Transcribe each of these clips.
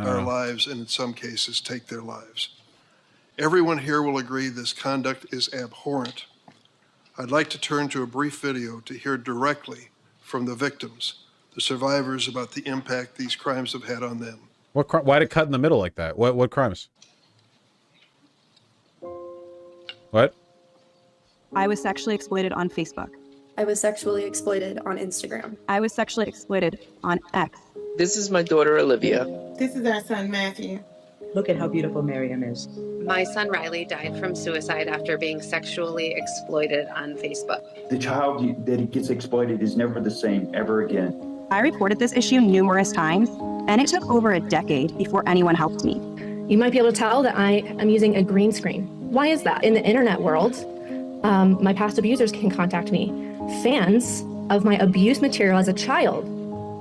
our lives and in some cases take their lives. Everyone here will agree this conduct is abhorrent. I'd like to turn to a brief video to hear directly from the victims, the survivors, about the impact these crimes have had on them. Why did it cut in the middle like that? What crimes? What? I was sexually exploited on Facebook. I was sexually exploited on Instagram. I was sexually exploited on X. This is my daughter, Olivia. This is our son, Matthew. Look at how beautiful Miriam is. My son Riley died from suicide after being sexually exploited on Facebook. The child that gets exploited is never the same ever again. I reported this issue numerous times, and it took over a decade before anyone helped me. You might be able to tell that I am using a green screen. Why is that? In the internet world, my past abusers can contact me. Fans of my abuse material as a child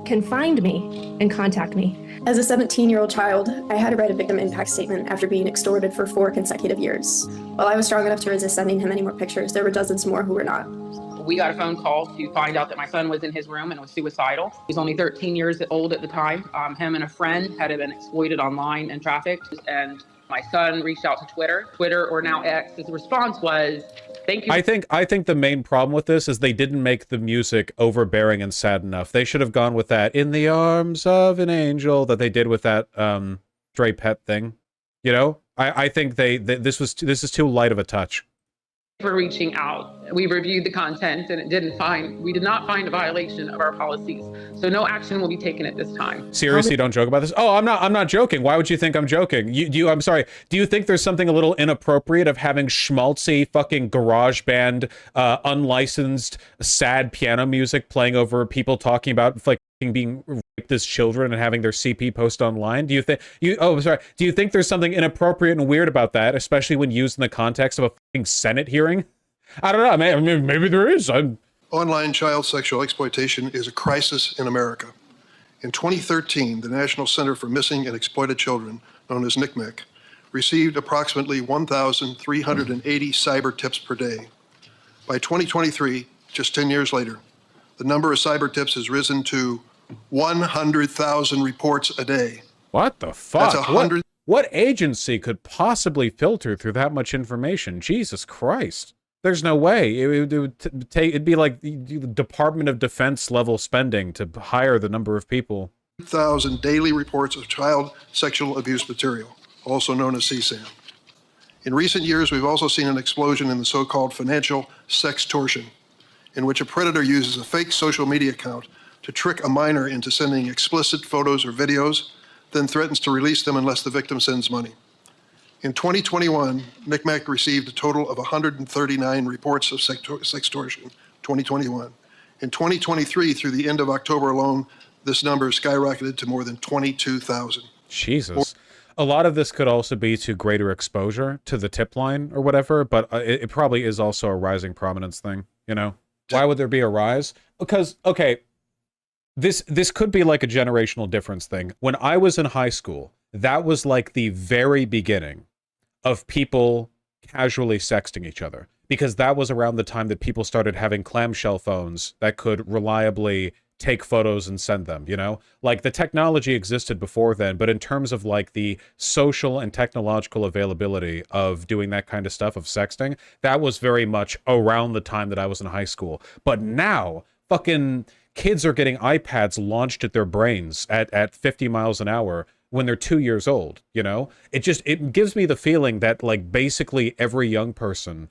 can find me and contact me. As a 17-year-old child, I had to write a victim impact statement after being extorted for 4 consecutive years. While I was strong enough to resist sending him any more pictures, there were dozens more who were not. We got a phone call to find out that my son was in his room and was suicidal. He was only 13 years old at the time. Him and a friend had been exploited online and trafficked, and my son reached out to Twitter, or now X. His response was, "Thank you." I think the main problem with this is they didn't make the music overbearing and sad enough. They should have gone with that "In the Arms of an Angel" that they did with that stray pet thing. You know, I think this is too light of a touch. For reaching out. We reviewed the content and we did not find a violation of our policies. So no action will be taken at this time. Seriously, don't joke about this. Oh, I'm not joking. Why would you think I'm joking? I'm sorry. Do you think there's something a little inappropriate of having schmaltzy fucking garage band, unlicensed, sad piano music playing over people talking about like being raped as children and having their CP post online? Do you think do you think there's something inappropriate and weird about that, especially when used in the context of a fucking Senate hearing? I don't know. I mean, maybe there is. Online child sexual exploitation is a crisis in America. In 2013, the National Center for Missing and Exploited Children, known as NCMEC, received approximately 1,380 cyber tips per day. By 2023, just 10 years later, the number of cyber tips has risen to 100,000 reports a day. What the fuck? That's 100. What agency could possibly filter through that much information? Jesus Christ. There's no way. It'd be like the Department of Defense level spending to hire the number of people. 1,000 daily reports of child sexual abuse material, also known as CSAM. In recent years, we've also seen an explosion in the so-called financial sextortion, in which a predator uses a fake social media account to trick a minor into sending explicit photos or videos, then threatens to release them unless the victim sends money. In 2021, NCMEC received a total of 139 reports of sextortion, 2021. In 2023, through the end of October alone, this number skyrocketed to more than 22,000. Jesus. A lot of this could also be to greater exposure to the tip line or whatever, but it probably is also a rising prominence thing, you know? Why would there be a rise? Because, okay, this could be like a generational difference thing. When I was in high school, that was like the very beginning of people casually sexting each other, because that was around the time that people started having clamshell phones that could reliably take photos and send them, you know? Like, the technology existed before then, but in terms of like the social and technological availability of doing that kind of stuff, of sexting, that was very much around the time that I was in high school. But now, fucking kids are getting iPads launched at their brains at 50 miles an hour when they're 2 years old, you know? It gives me the feeling that, like, basically every young person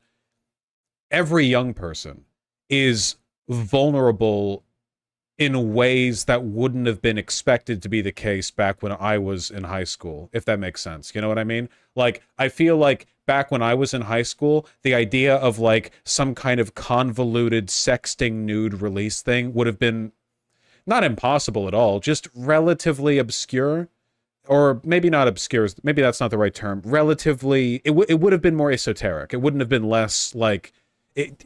is vulnerable in ways that wouldn't have been expected to be the case back when I was in high school, if that makes sense. You know what I mean? Like, I feel like back when I was in high school, the idea of, like, some kind of convoluted sexting nude release thing would have been not impossible at all, just relatively obscure. Or maybe not obscure, maybe that's not the right term. Relatively, it would have been more esoteric. It wouldn't have been less, like, it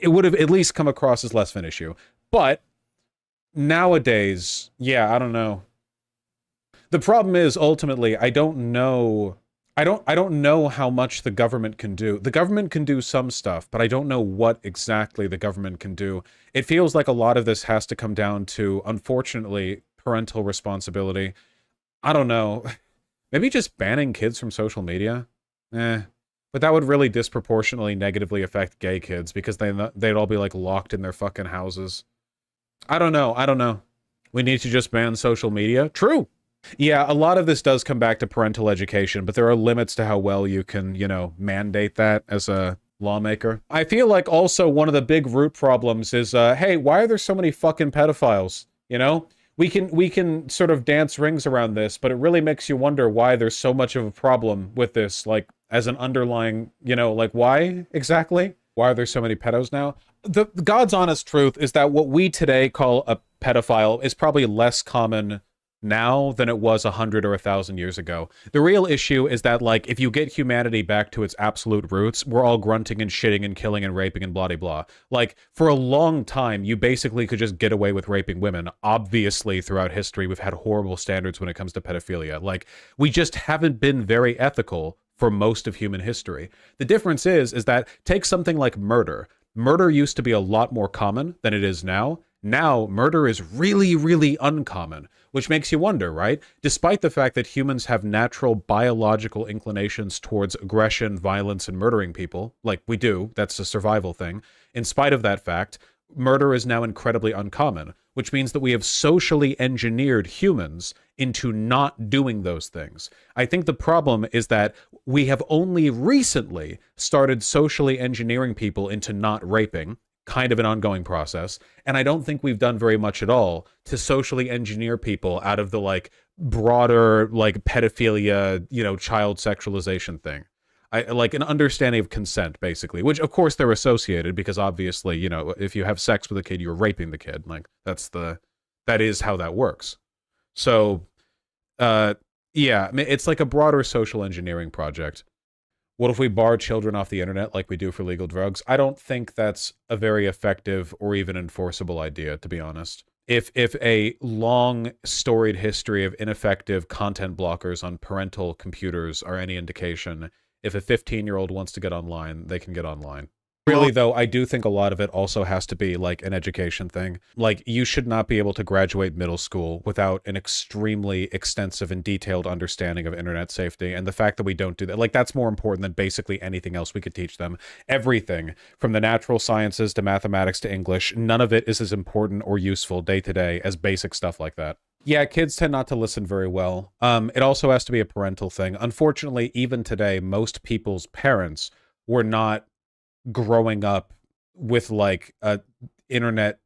would have at least come across as less of an issue. But nowadays, yeah, I don't know. The problem is, ultimately, I don't know how much the government can do. The government can do some stuff, but I don't know what exactly the government can do. It feels like a lot of this has to come down to, unfortunately, parental responsibility. I don't know. Maybe just banning kids from social media? But that would really disproportionately negatively affect gay kids because they'd all be like locked in their fucking houses. I don't know. We need to just ban social media? True. Yeah, a lot of this does come back to parental education, but there are limits to how well you can, you know, mandate that as a lawmaker. I feel like also one of the big root problems is, hey, why are there so many fucking pedophiles? You know? We can sort of dance rings around this, but it really makes you wonder why there's so much of a problem with this, like, as an underlying, you know, like, why exactly? Why are there so many pedos now? The God's honest truth is that what we today call a pedophile is probably less common now than it was 100 or 1,000 years ago. The real issue is that, like, if you get humanity back to its absolute roots, we're all grunting and shitting and killing and raping and blah, blah, blah. Like, for a long time, you basically could just get away with raping women. Obviously, throughout history, we've had horrible standards when it comes to pedophilia. Like, we just haven't been very ethical for most of human history. The difference is that take something like murder. Murder used to be a lot more common than it is now. Now, murder is really, really uncommon, which makes you wonder, right? Despite the fact that humans have natural biological inclinations towards aggression, violence, and murdering people, like we do, that's a survival thing, in spite of that fact, murder is now incredibly uncommon, which means that we have socially engineered humans into not doing those things. I think the problem is that we have only recently started socially engineering people into not raping, kind of an ongoing process, and I don't think we've done very much at all to socially engineer people out of the, like, broader, like, pedophilia, you know, child sexualization thing. Like an understanding of consent, basically, which of course they're associated because obviously, you know, if you have sex with a kid, you're raping the kid. Like, that is how that works. So, yeah, it's like a broader social engineering project. What if we bar children off the internet like we do for legal drugs? I don't think that's a very effective or even enforceable idea, to be honest. If a long, storied history of ineffective content blockers on parental computers are any indication, if a 15-year-old wants to get online, they can get online. Really, though, I do think a lot of it also has to be, like, an education thing. Like, you should not be able to graduate middle school without an extremely extensive and detailed understanding of internet safety, and the fact that we don't do that, like, that's more important than basically anything else we could teach them. Everything, from the natural sciences to mathematics to English, none of it is as important or useful day to day as basic stuff like that. Yeah, kids tend not to listen very well. It also has to be a parental thing. Unfortunately, even today, most people's parents were not growing up with, like, a internet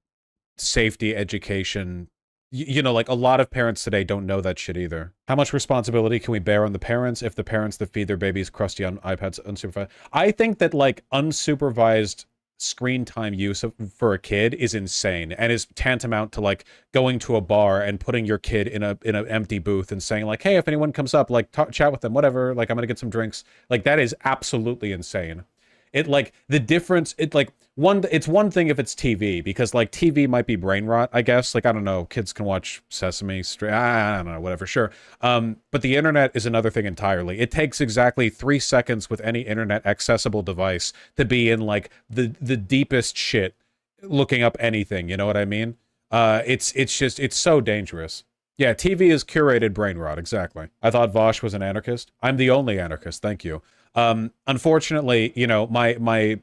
safety education. You know, like, a lot of parents today don't know that shit either. How much responsibility can we bear on the parents if the parents that feed their babies crusty on iPads unsupervised? I think that, like, unsupervised screen time use for a kid is insane and is tantamount to, like, going to a bar and putting your kid in an empty booth and saying, like, hey, if anyone comes up, like, chat with them, whatever, like, I'm gonna get some drinks. Like, that is absolutely insane. It, like, the difference, it's one thing if it's TV, because, like, TV might be brain rot, I guess. Like, I don't know, kids can watch Sesame Street, I don't know, whatever, sure. But the internet is another thing entirely. It takes exactly 3 seconds with any internet accessible device to be in, like, the deepest shit looking up anything, you know what I mean? It's so dangerous. Yeah, TV is curated brain rot, exactly. I thought Vaush was an anarchist. I'm the only anarchist, thank you. Unfortunately, you know, my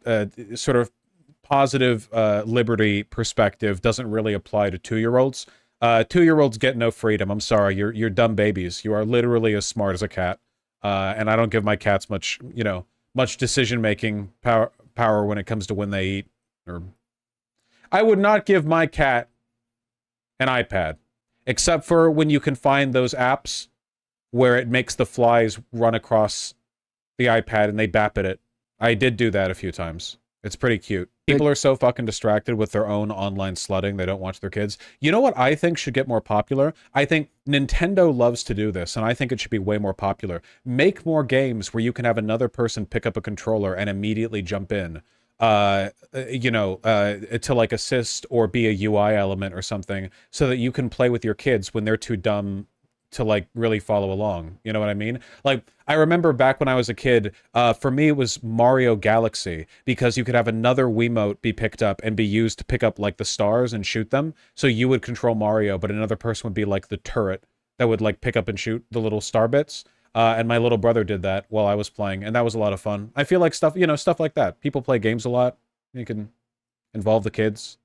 sort of positive liberty perspective doesn't really apply to 2-year-olds. 2-year-olds get no freedom. I'm sorry, you're dumb babies. You are literally as smart as a cat. And I don't give my cats much, you know, much decision-making power when it comes to when they eat. Or I would not give my cat an iPad, except for when you can find those apps where it makes the flies run across the iPad and they bap at it. I did do that a few times. It's pretty cute. People are so fucking distracted with their own online slutting, they don't watch their kids. You know what I think should get more popular? I think Nintendo loves to do this, and I think it should be way more popular. Make more games where you can have another person pick up a controller and immediately jump in, you know, to, like, assist or be a UI element or something, so that you can play with your kids when they're too dumb to, like, really follow along. You know what I mean? Like, I remember back when I was a kid, for me it was Mario Galaxy, because you could have another Wiimote be picked up and be used to pick up, like, the stars and shoot them. So you would control Mario, but another person would be, like, the turret that would like pick up and shoot the little star bits. And my little brother did that while I was playing, and that was a lot of fun. I feel like stuff, you know, stuff like that. People play games a lot. You can involve the kids.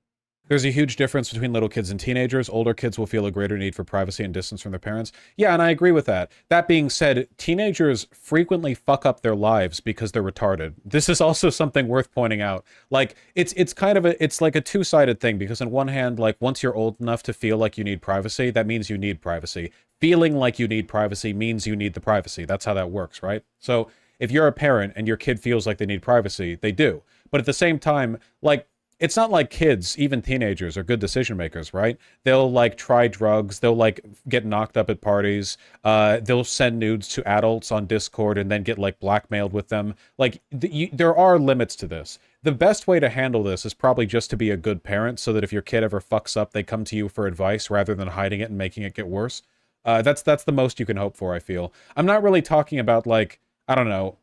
There's a huge difference between little kids and teenagers. Older kids will feel a greater need for privacy and distance from their parents. Yeah, and I agree with that. That being said, teenagers frequently fuck up their lives because they're retarded. This is also something worth pointing out. Like, it's kind of it's like a two-sided thing, because on one hand, like, once you're old enough to feel like you need privacy, that means you need privacy. Feeling like you need privacy means you need the privacy. That's how that works, right? So if you're a parent and your kid feels like they need privacy, they do. But at the same time, like, it's not like kids, even teenagers, are good decision makers, right? They'll like try drugs, they'll like get knocked up at parties, they'll send nudes to adults on Discord and then get like blackmailed with them. Like, there are limits to this. The best way to handle this is probably just to be a good parent, so that if your kid ever fucks up, they come to you for advice rather than hiding it and making it get worse. That's the most you can hope for, I feel. I'm not really talking about, like, I don't know,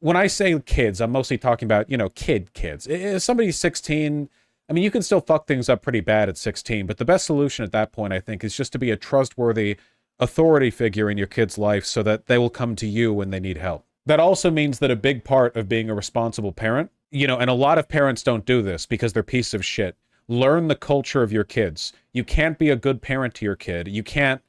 when I say kids, I'm mostly talking about, you know, kids. If somebody's 16, I mean, you can still fuck things up pretty bad at 16, but the best solution at that point, I think, is just to be a trustworthy authority figure in your kid's life so that they will come to you when they need help. That also means that a big part of being a responsible parent, you know, and a lot of parents don't do this because they're pieces of shit. Learn the culture of your kids. You can't be a good parent to your kid. You can't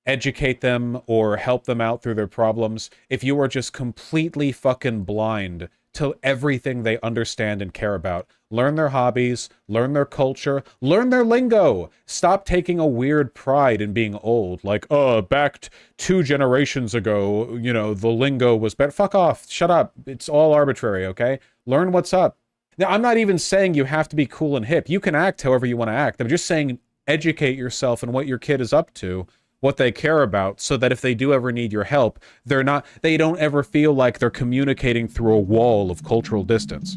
educate them or help them out through their problems if you are just completely fucking blind to everything they understand and care about. Learn their hobbies, learn their culture, learn their lingo. Stop taking a weird pride in being old. Like, back 2 generations ago, you know, the lingo was better. Fuck off. Shut up. It's all arbitrary, okay? Learn what's up. Now, I'm not even saying you have to be cool and hip. You can act however you want to act. I'm just saying educate yourself in what your kid is up to, what they care about, so that if they do ever need your help, they don't ever feel like they're communicating through a wall of cultural distance.